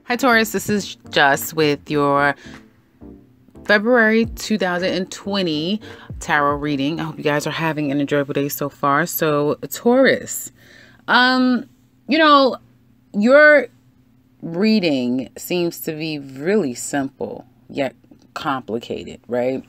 Hi Taurus, this is Just with your February 2020 tarot reading. I hope you guys are having an enjoyable day so far. So Taurus, your reading seems to be really simple yet complicated, right?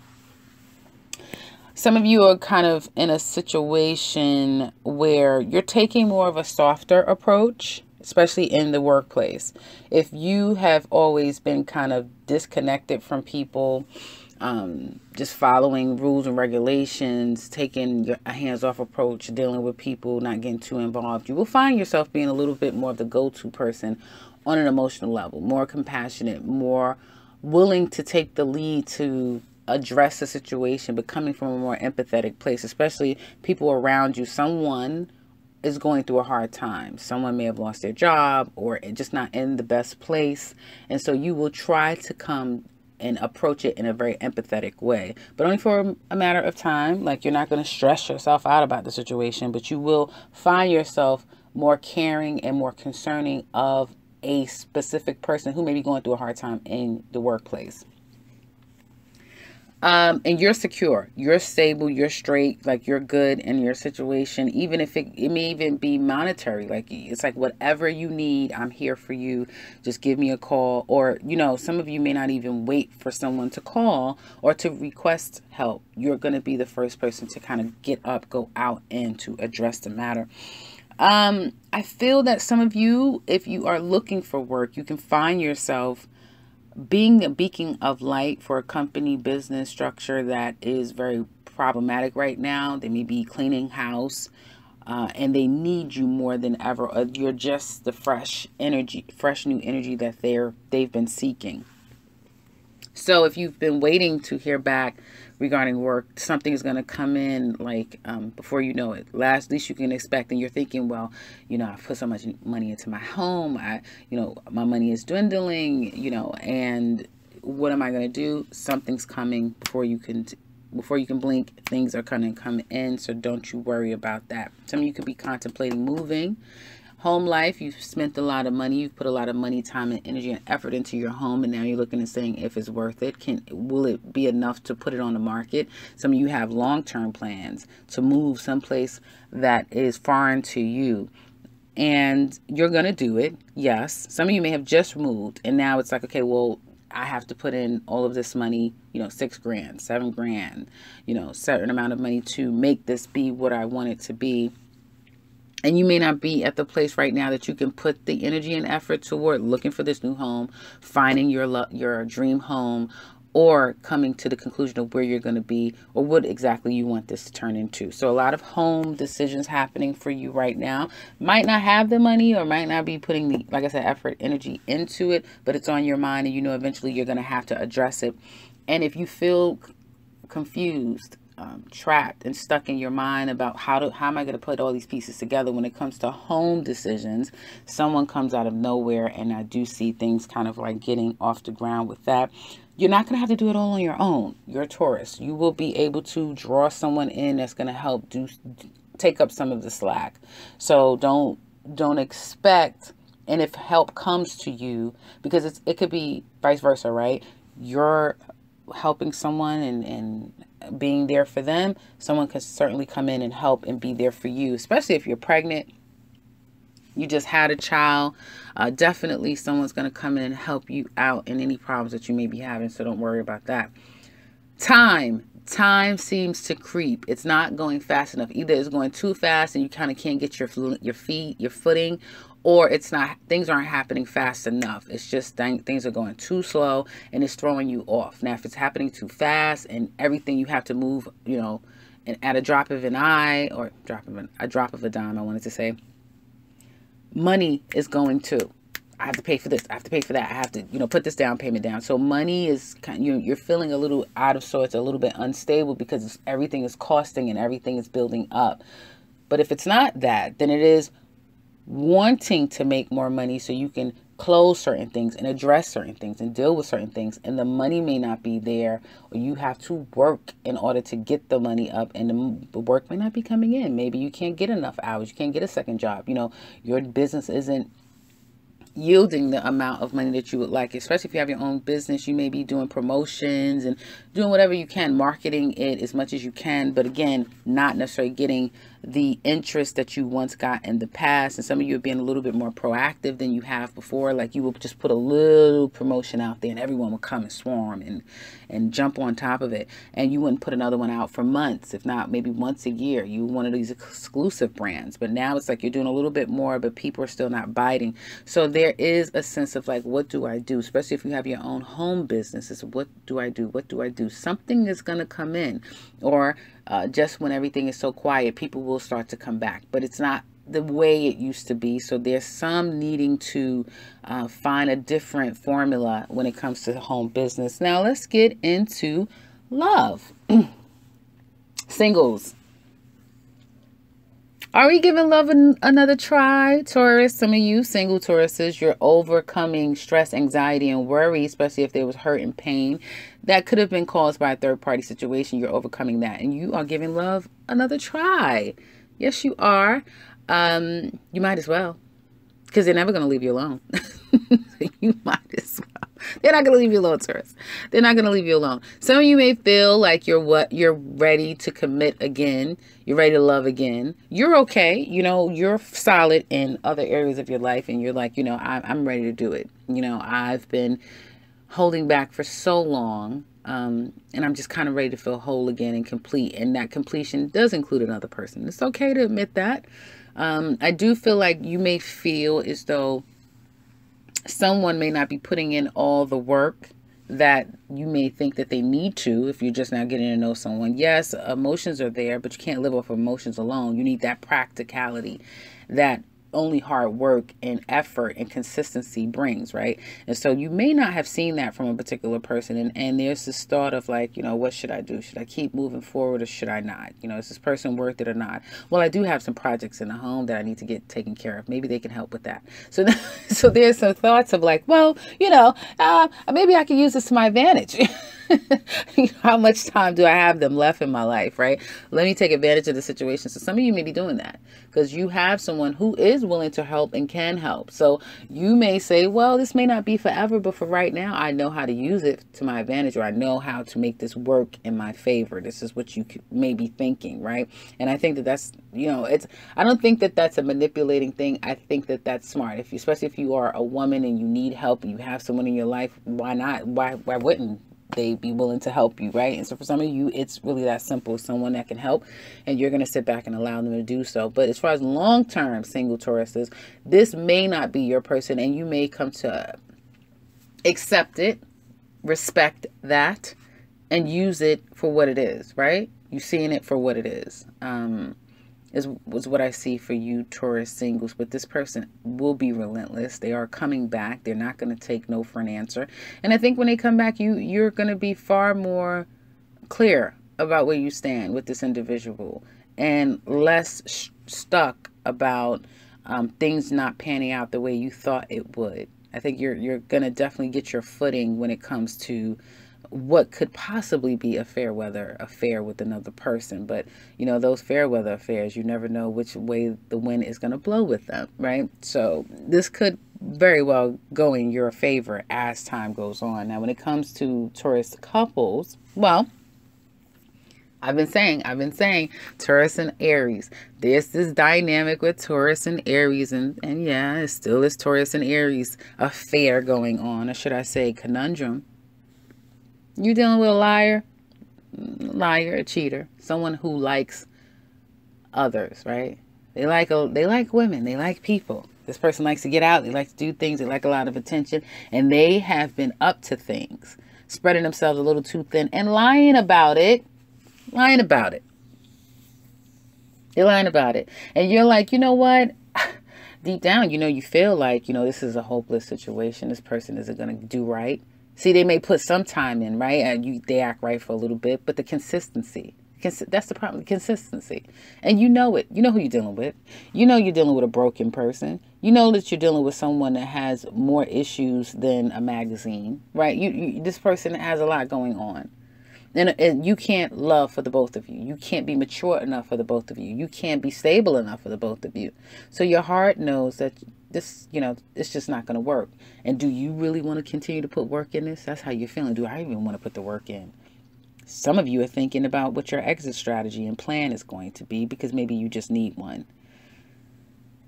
Some of you are kind of in a situation where you're taking more of a softer approach, especially in the workplace. If you have always been kind of disconnected from people, just following rules and regulations, taking a hands-off approach, dealing with people, not getting too involved, you will find yourself being a little bit more of the go-to person on an emotional level, more compassionate, more willing to take the lead to address the situation, but coming from a more empathetic place, especially people around you. Someone is going through a hard time. Someone may have lost their job or just not in the best place. And so you will try to come and approach it in a very empathetic way, but only for a matter of time. Like, you're not going to stress yourself out about the situation, but you will find yourself more caring and more concerning of a specific person who may be going through a hard time in the workplace. And you're secure, you're stable, you're straight, like you're good in your situation, even if it may even be monetary. Like, it's like, whatever you need, I'm here for you. Just give me a call. Or, some of you may not even wait for someone to call or to request help. You're going to be the first person to kind of get up, go out, and to address the matter. I feel that some of you, if you are looking for work, you can find yourself being a beacon of light for a company business structure that is very problematic right now. They may be cleaning house, and they need you more than ever. You're just the fresh new energy that they've been seeking. So if you've been waiting to hear back regarding work, something is going to come in before you know it. Least you can expect, and you're thinking, well, I've put so much money into my home. My money is dwindling, and what am I going to do? Something's coming before you can blink. Things are going to come in, so don't you worry about that. Some of you could be contemplating moving. Home life, you've spent a lot of money. You've put a lot of money, time, and energy and effort into your home, and now you're looking and saying if it's worth it. Will it be enough to put it on the market? Some of you have long-term plans to move someplace that is foreign to you, and you're going to do it. Yes. Some of you may have just moved, and now it's like, okay, well, I have to put in all of this money, $6 grand, $7 grand, certain amount of money to make this be what I want it to be. And you may not be at the place right now that you can put the energy and effort toward looking for this new home, finding your dream home, or coming to the conclusion of where you're going to be or what exactly you want this to turn into. So a lot of home decisions happening for you right now. Might not have the money or might not be putting the, like I said, effort, energy into it, but it's on your mind, and eventually you're going to have to address it. And if you feel confused, trapped and stuck in your mind about how am I going to put all these pieces together when it comes to home decisions, someone comes out of nowhere, and I do see things kind of like getting off the ground with that. You're not going to have to do it all on your own. You're a Taurus. You will be able to draw someone in that's going to help take up some of the slack. So don't expect, and if help comes to you, because it could be vice versa, right? You're helping someone and being there for them. Someone can certainly come in and help and be there for you, especially if you're pregnant, you just had a child. Definitely someone's going to come in and help you out in any problems that you may be having, so don't worry about that. Time seems to creep. It's not going fast enough. Either it's going too fast and you kind of can't get your footing, or it's not, things aren't happening fast enough. It's just things are going too slow and it's throwing you off. Now, if it's happening too fast and everything you have to move, and at a drop of an eye, or a drop of a dime, I wanted to say, money is going too. I have to pay for this. I have to pay for that. I have to, put this down payment down. So money is you're feeling a little out of sorts, a little bit unstable, because everything is costing and everything is building up. But if it's not that, then it is, wanting to make more money so you can close certain things and address certain things and deal with certain things, and the money may not be there, or you have to work in order to get the money up, and the work may not be coming in. Maybe you can't get enough hours, you can't get a second job, you know, your business isn't yielding the amount of money that you would like. Especially if you have your own business, you may be doing promotions and doing whatever you can, marketing it as much as you can, but again, not necessarily getting the interest that you once got in the past. And some of you are being a little bit more proactive than you have before. Like you will just put a little promotion out there and everyone will come and swarm and jump on top of it, and you wouldn't put another one out for months, if not maybe once a year. You one of these exclusive brands, but now it's like you're doing a little bit more, but people are still not biting. So there is a sense of like, what do I do? Especially if you have your own home business, is what do I do? What do I do? Something is going to come in, or just when everything is so quiet, people will start to come back, but it's not the way it used to be. So there's some needing to find a different formula when it comes to the home business. Now let's get into love. Singles. Are we giving love another try, Taurus? Some of you single Tauruses, you're overcoming stress, anxiety, and worry, especially if there was hurt and pain that could have been caused by a third-party situation. You're overcoming that, and you are giving love another try. Yes, you are. You might as well, because they're never going to leave you alone. You might as well. They're not going to leave you alone, Taurus. They're not going to leave you alone. Some of you may feel like you're ready to commit again. You're ready to love again. You're okay. You know, you're solid in other areas of your life, and you're like, you know, I'm ready to do it. You know, I've been holding back for so long, and I'm just kind of ready to feel whole again and complete. And that completion does include another person. It's okay to admit that. I do feel like you may feel as though someone may not be putting in all the work that you may think that they need to if you're just now getting to know someone. Yes, emotions are there, but you can't live off emotions alone. You need that practicality that only hard work and effort and consistency brings, right? And so you may not have seen that from a particular person, and there's this thought of like, you know, what should I do? Should I keep moving forward or should I not? You know, is this person worth it or not? Well, I do have some projects in the home that I need to get taken care of. Maybe they can help with that. So so there's some thoughts of like, well, you know, maybe I can use this to my advantage. How much time do I have them left in my life, right? Let me take advantage of the situation. So some of you may be doing that because you have someone who is willing to help and can help. So you may say, well, this may not be forever, but for right now, I know how to use it to my advantage, or I know how to make this work in my favor. This is what you may be thinking, right? And I think that that's, you know, I don't think that that's a manipulating thing. I think that that's smart. Especially if you are a woman and you need help and you have someone in your life, why not? Why wouldn't they be willing to help you, right? And so for some of you, it's really that simple. Someone that can help, and you're going to sit back and allow them to do so. But as far as long-term single Tauruses, this may not be your person, and you may come to accept it, respect that, and use it for what it is, right? You seeing it for what it is. Was what I see for you Taurus singles. But this person will be relentless. They are coming back. They're not going to take no for an answer. And I think when they come back, you're going to be far more clear about where you stand with this individual, and less stuck about things not panning out the way you thought it would. I think you're going to definitely get your footing when it comes to what could possibly be a fair weather affair with another person. But you know, those fair weather affairs, you never know which way the wind is going to blow with them, right? So this could very well go in your favor as time goes on. Now, when it comes to Taurus couples, well, I've been saying Taurus and Aries. There's this dynamic with Taurus and Aries, and yeah, it still is Taurus and Aries affair going on, or should I say conundrum. You're dealing with a liar, a cheater, someone who likes others, right? They like women, they like people. This person likes to get out, they like to do things, they like a lot of attention, and they have been up to things, spreading themselves a little too thin and lying about it. They're lying about it. And you're like, you know what? Deep down, you know, you feel like, you know, this is a hopeless situation. This person isn't going to do right. See, they may put some time in, right? They act right for a little bit, but the consistency That's the problem, consistency. And you know it. You know who you're dealing with. You know you're dealing with a broken person. You know that you're dealing with someone that has more issues than a magazine, right? This person has a lot going on. And you can't love for the both of you. You can't be mature enough for the both of you. You can't be stable enough for the both of you. So your heart knows that this, it's just not going to work. And do you really want to continue to put work in this? That's how you're feeling. Do I even want to put the work in? Some of you are thinking about what your exit strategy and plan is going to be, because maybe you just need one.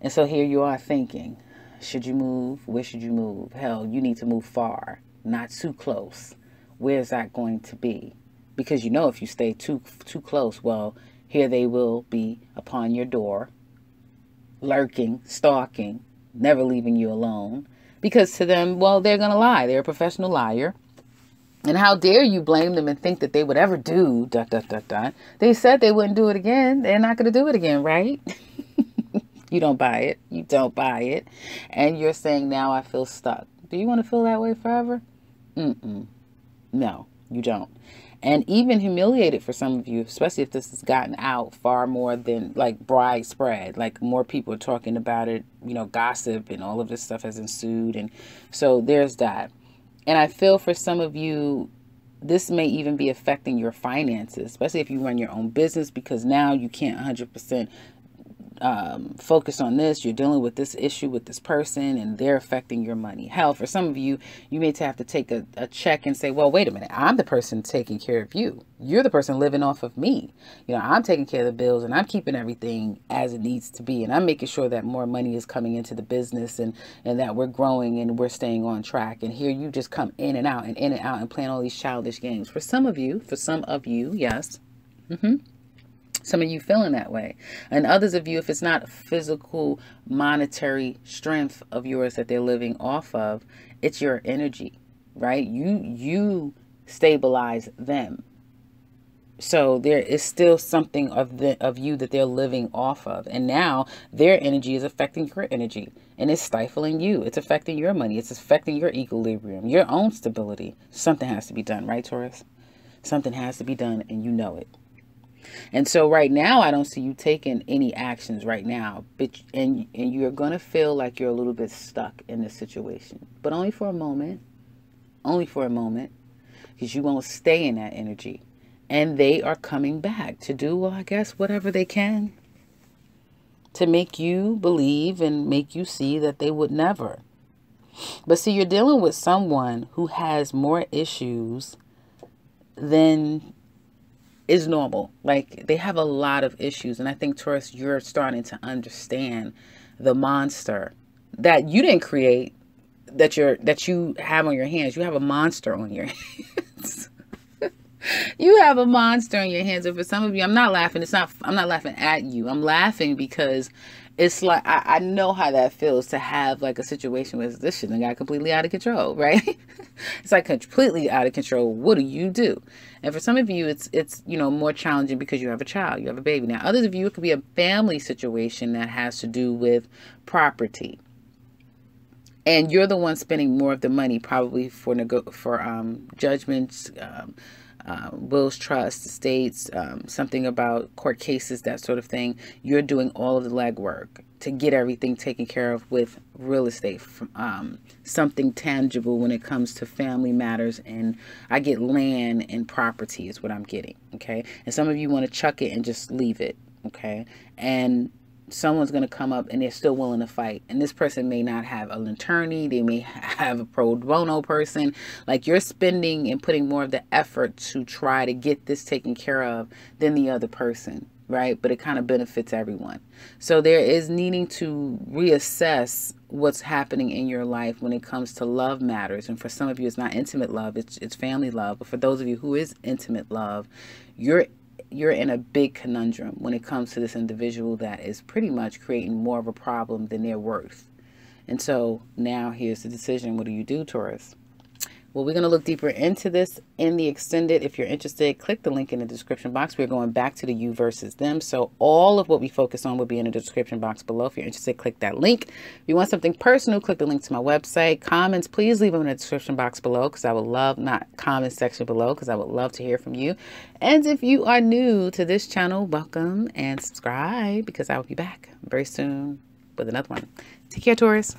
And so here you are thinking, should you move? Where should you move? Hell, you need to move far, not too close. Where's that going to be? Because if you stay too close, well, here they will be upon your door, lurking, stalking, never leaving you alone. Because to them, well, they're going to lie. They're a professional liar. And how dare you blame them and think that they would ever do ... They said they wouldn't do it again. They're not going to do it again, right? You don't buy it. You don't buy it. And you're saying, now I feel stuck. Do you want to feel that way forever? No, you don't. And even humiliated for some of you, especially if this has gotten out far more than like widespread, like more people are talking about it, gossip and all of this stuff has ensued. And so there's that. And I feel for some of you, this may even be affecting your finances, especially if you run your own business, because now you can't 100% focus on this. You're dealing with this issue with this person and they're affecting your money. Hell, for some of you, you may have to take a check and say, well, wait a minute, I'm the person taking care of you. You're the person living off of me. I'm taking care of the bills and I'm keeping everything as it needs to be. And I'm making sure that more money is coming into the business and that we're growing and we're staying on track. And here you just come in and out and playing all these childish games. For some of you, yes. Some of you feeling that way. And others of you, if it's not physical, monetary strength of yours that they're living off of, it's your energy, right? You stabilize them. So there is still something of you that they're living off of. And now their energy is affecting your energy. And it's stifling you. It's affecting your money. It's affecting your equilibrium, your own stability. Something has to be done, right, Taurus? Something has to be done, and you know it. And so right now, I don't see you taking any actions right now, and you're going to feel like you're a little bit stuck in this situation, but only for a moment, because you won't stay in that energy. And they are coming back to do, well, I guess, whatever they can to make you believe and make you see that they would never. But see, you're dealing with someone who has more issues than is normal. Like, they have a lot of issues. And I think, Taurus, you're starting to understand the monster that you didn't create, that you have on your hands. You have a monster on your hands. You have a monster on your hands. And for some of you, I'm not laughing. I'm not laughing at you. I'm laughing because it's like, I know how that feels to have like a situation where this shit got completely out of control, right? It's like completely out of control. What do you do? And for some of you, it's more challenging because you have a child, you have a baby. Now, others of you, it could be a family situation that has to do with property. And you're the one spending more of the money, probably for judgments, wills, trusts, estates, something about court cases, that sort of thing. You're doing all of the legwork to get everything taken care of with real estate, something tangible when it comes to family matters. And I get land and property is what I'm getting. Okay. And some of you want to chuck it and just leave it. Okay. And someone's going to come up and they're still willing to fight. And this person may not have an attorney. They may have a pro bono person. Like, you're spending and putting more of the effort to try to get this taken care of than the other person, right? But it kind of benefits everyone. So there is needing to reassess what's happening in your life when it comes to love matters. And for some of you, it's not intimate love, it's family love. But for those of you who is intimate love, you're in a big conundrum when it comes to this individual that is pretty much creating more of a problem than they're worth. And so now here's the decision. What do you do, Taurus? Well, we're going to look deeper into this in the extended. If you're interested, click the link in the description box. We're going back to the you versus them. So all of what we focus on will be in the description box below. If you're interested, click that link. If you want something personal, click the link to my website. Comments, please leave them in the description box below, because I would love, not comment section below, because I would love to hear from you. And if you are new to this channel, welcome and subscribe, because I will be back very soon with another one. Take care, Taurus.